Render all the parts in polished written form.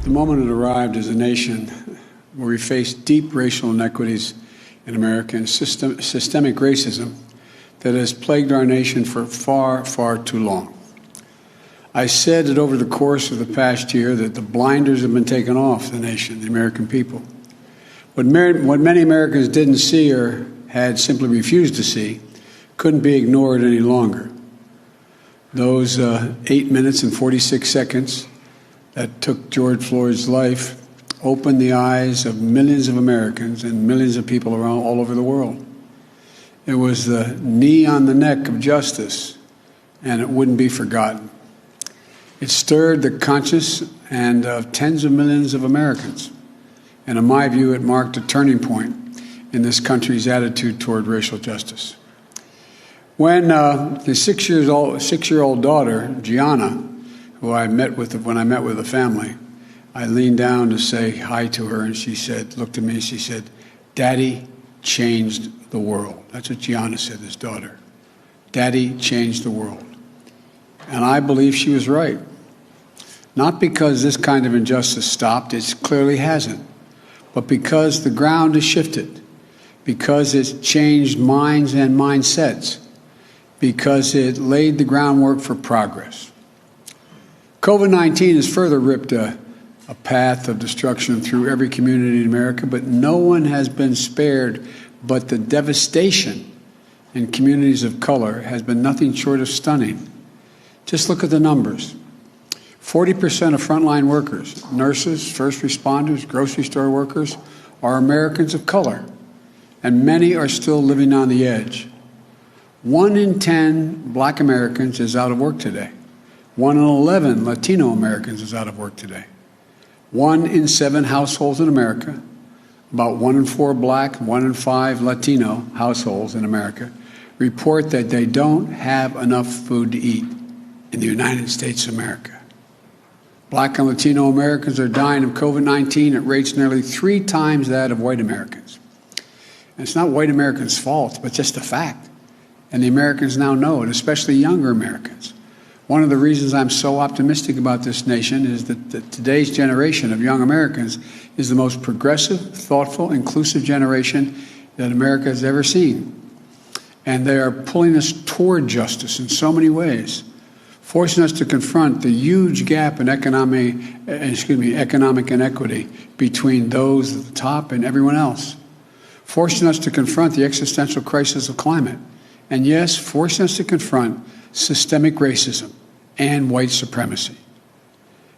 The moment had arrived as a nation where we face deep racial inequities in America and systemic racism that has plagued our nation for far, far too long. I said that over the course of the past year that the blinders have been taken off the nation, the American people. What many Americans didn't see or had simply refused to see couldn't be ignored any longer. Those 8 minutes and 46 seconds that took George Floyd's life opened the eyes of millions of Americans and millions of people around all over the world. It was the knee on the neck of justice, and it wouldn't be forgotten. It stirred the conscience and of tens of millions of Americans. And in my view, it marked a turning point in this country's attitude toward racial justice. When his six-year-old daughter, Gianna, who I met with when I met with the family, I leaned down to say hi to her, and she said, looked at me, and she said, "Daddy changed the world." That's what Gianna said, his daughter. Daddy changed the world. And I believe she was right. Not because this kind of injustice stopped, it clearly hasn't, but because the ground has shifted, because it's changed minds and mindsets, because it laid the groundwork for progress. COVID-19 has further ripped a path of destruction through every community in America, but no one has been spared. But the devastation in communities of color has been nothing short of stunning. Just look at the numbers. 40% of frontline workers, nurses, first responders, grocery store workers, are Americans of color, and many are still living on the edge. 1 in 10 Black Americans is out of work today. 1 in 11 Latino Americans is out of work today. 1 in 7 households in America, about 1 in 4 Black, 1 in 5 Latino households in America, report that they don't have enough food to eat in the United States of America. Black and Latino Americans are dying of COVID-19 at rates nearly 3 times that of white Americans. And it's not white Americans' fault, but just a fact. And the Americans now know it, especially younger Americans. One of the reasons I'm so optimistic about this nation is that today's generation of young Americans is the most progressive, thoughtful, inclusive generation that America has ever seen. And they are pulling us toward justice in so many ways, forcing us to confront the huge gap in economic inequity between those at the top and everyone else, forcing us to confront the existential crisis of climate, and yes, forcing us to confront systemic racism and white supremacy.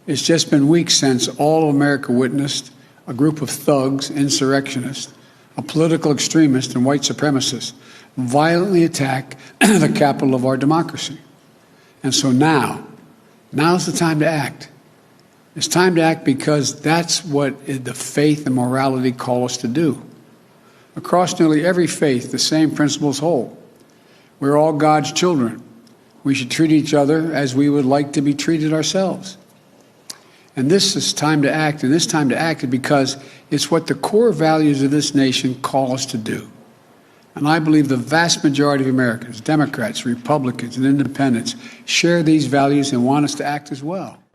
It's just been weeks since all of America witnessed a group of thugs, insurrectionists, a political extremist, and white supremacists violently attack the capital of our democracy. And so now's the time to act. It's time to act because that's what the faith and morality call us to do. Across nearly every faith, the same principles hold. We're all God's children. We should treat each other as we would like to be treated ourselves. And this is time to act, and this time to act is because it's what the core values of this nation call us to do. And I believe the vast majority of Americans, Democrats, Republicans, and Independents, share these values and want us to act as well.